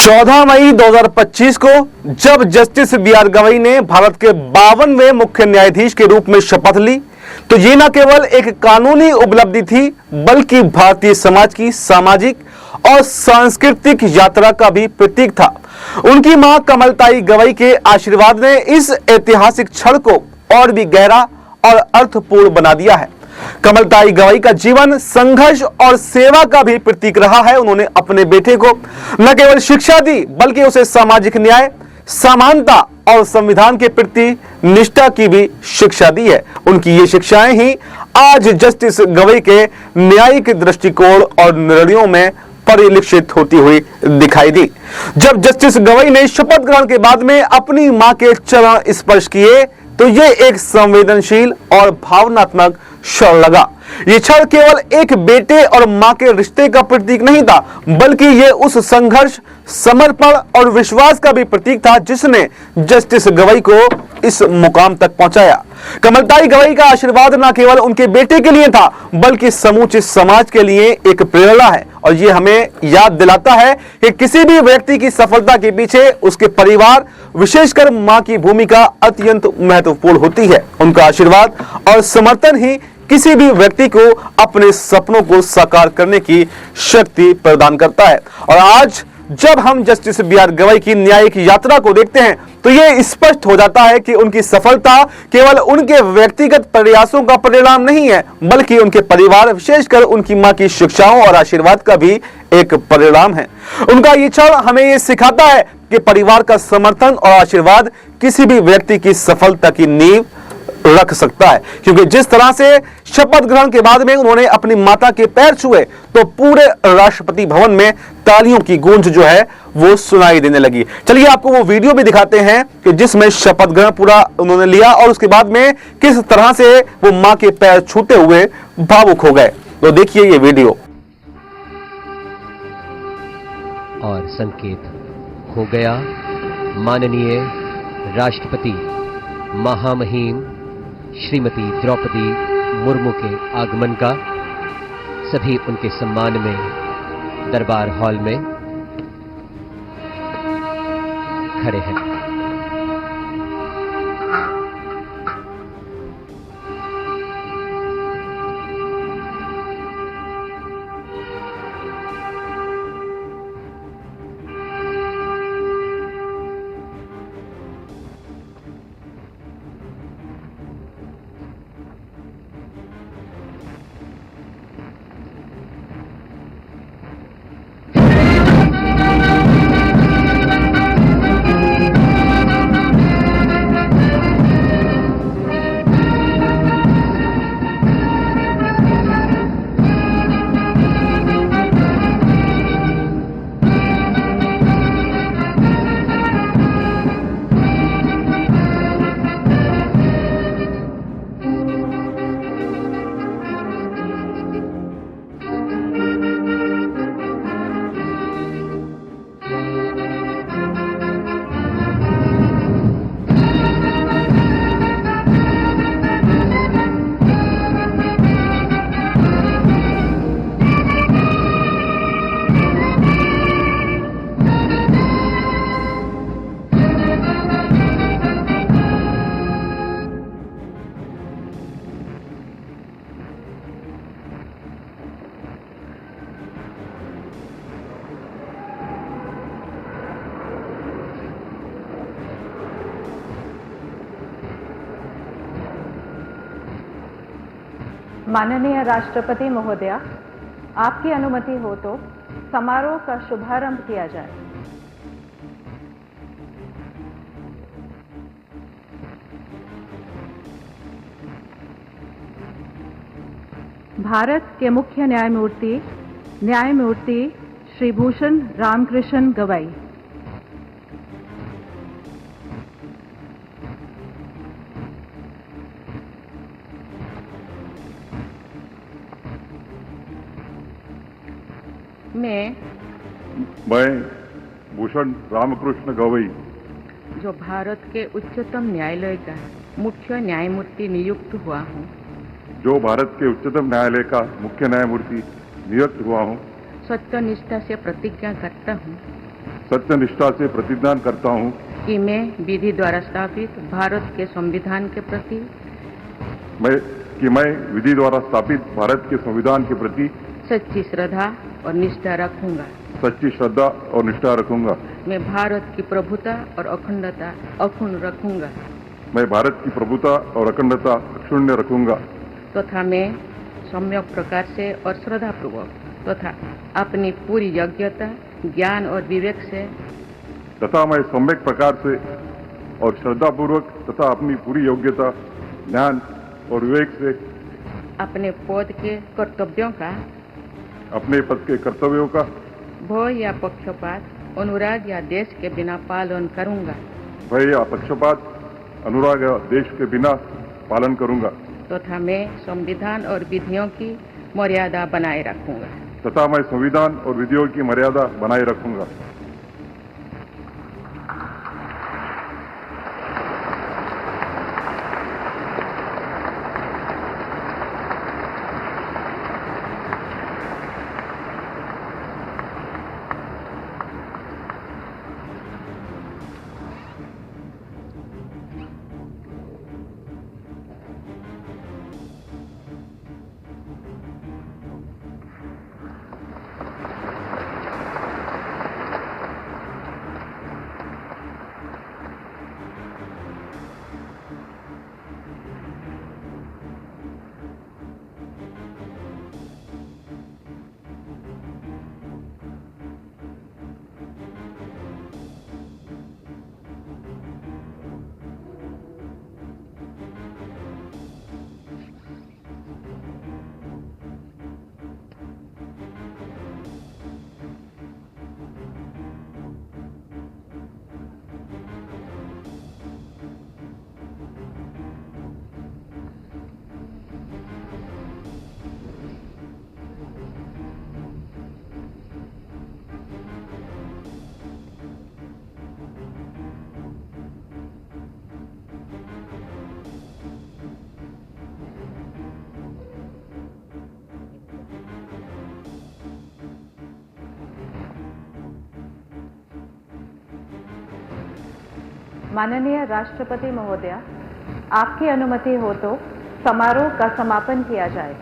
14 मई 2025 को जब justice B are Gavai ने भारत के 52वें मुख्य न्यायाधीश के रूप में शपथ ली तो ये न केवल एक कानूनी उपलब्धि थी बल्कि भारतीय समाज की सामाजिक और सांस्कृतिक यात्रा का भी प्रतीक था। उनकी मां कमलताई गवई के आशीर्वाद ने इस ऐतिहासिक क्षण को और भी गहरा और अर्थपूर्ण बना दिया है। कमलताई गवई का जीवन संघर्ष और सेवा का भी प्रतीक रहा है। उन्होंने अपने बेटे को न केवल शिक्षा दी बल्कि उसे सामाजिक न्याय, समानता और संविधान के प्रति निष्ठा की भी शिक्षा दी है। उनकी ये शिक्षाएं ही आज जस्टिस गवई के न्यायिक दृष्टिकोण और निर्णयों में परिलक्षित होती हुई दिखाई दी। जब जस्टिस गवई ने शपथ ग्रहण के बाद में अपनी मां के चरण स्पर्श किए तो ये एक संवेदनशील और भावनात्मक क्षण लगा। ये क्षण केवल एक बेटे और मां के रिश्ते का प्रतीक नहीं था बल्कि ये उस संघर्ष, समर्पण और विश्वास का भी प्रतीक था जिसने जस्टिस गवई को इस मुकाम तक पहुंचाया। कमलताई गवई का आशीर्वाद न केवल उनके बेटे के लिए था बल्कि समूचे समाज के लिए एक प्रेरणा है और ये हमें याद दिलाता है कि किसी भी व्यक्ति की सफलता के पीछे उसके परिवार, विशेषकर मां की भूमिका अत्यंत महत्वपूर्ण होती है। उनका आशीर्वाद और समर्थन ही किसी भी व्यक्ति को अपने सपनों को साकार करने की शक्ति प्रदान करता है। और आज जब हम जस्टिस बी आर गवई की न्यायिक यात्रा को देखते हैं तो यह स्पष्ट हो जाता है कि उनकी सफलता केवल उनके व्यक्तिगत प्रयासों का परिणाम नहीं है बल्कि उनके परिवार, विशेषकर उनकी मां की शिक्षाओं और आशीर्वाद का भी एक परिणाम है। उनका ये क्षण हमें यह सिखाता है कि परिवार का समर्थन और आशीर्वाद किसी भी व्यक्ति की सफलता की नींव रख सकता है, क्योंकि जिस तरह से शपथ ग्रहण के बाद में उन्होंने अपनी माता के पैर छुए तो पूरे राष्ट्रपति भवन में तालियों की गूंज जो है वो सुनाई देने लगी। चलिए आपको वो वीडियो भी दिखाते हैं कि जिसमें शपथ ग्रहण पूरा उन्होंने लिया और उसके बाद में किस तरह से वो मां के पैर छूते हुए भावुक हो गए। तो देखिए ये वीडियो। और संकेत हो गया माननीय राष्ट्रपति महामहिम श्रीमती द्रौपदी मुर्मू के आगमन का। सभी उनके सम्मान में दरबार हॉल में खड़े हैं। माननीय राष्ट्रपति महोदया, आपकी अनुमति हो तो समारोह का शुभारंभ किया जाए। भारत के मुख्य न्यायमूर्ति श्री भूषण रामकृष्ण गवई, मैं भूषण रामकृष्ण गवई जो भारत के उच्चतम न्यायालय का मुख्य न्यायमूर्ति नियुक्त हुआ हूँ, जो भारत के उच्चतम न्यायालय का मुख्य न्यायमूर्ति नियुक्त हुआ हूँ, सत्यनिष्ठा से प्रतिज्ञा करता हूँ सत्यनिष्ठा से प्रतिज्ञा करता हूँ कि मैं विधि द्वारा स्थापित भारत के संविधान के प्रति मैं विधि द्वारा स्थापित भारत के संविधान के प्रति सच्ची श्रद्धा और निष्ठा रखूंगा। सच्ची श्रद्धा और निष्ठा रखूंगा। मैं भारत की प्रभुता और अखंडता अक्षुण्ण रखूंगा। मैं भारत की प्रभुता और अखंडता अक्षुण्ण रखूंगा तथा मैं सम्यक प्रकार से और श्रद्धापूर्वक तथा अपनी पूरी योग्यता ज्ञान और विवेक से तथा मैं सम्यक प्रकार से और श्रद्धापूर्वक तथा अपनी पूरी योग्यता ज्ञान और विवेक से अपने पद के कर्तव्यों का अपने पद के कर्तव्यों का भय या पक्षपात अनुराग या देश के बिना पालन करूंगा। भय या पक्षपात अनुराग या देश के बिना पालन करूंगा तथा मैं संविधान और विधियों की मर्यादा बनाए रखूंगा। तथा मैं संविधान और विधियों की मर्यादा बनाए रखूंगा। माननीय राष्ट्रपति महोदया, आपकी अनुमति हो तो समारोह का समापन किया जाए।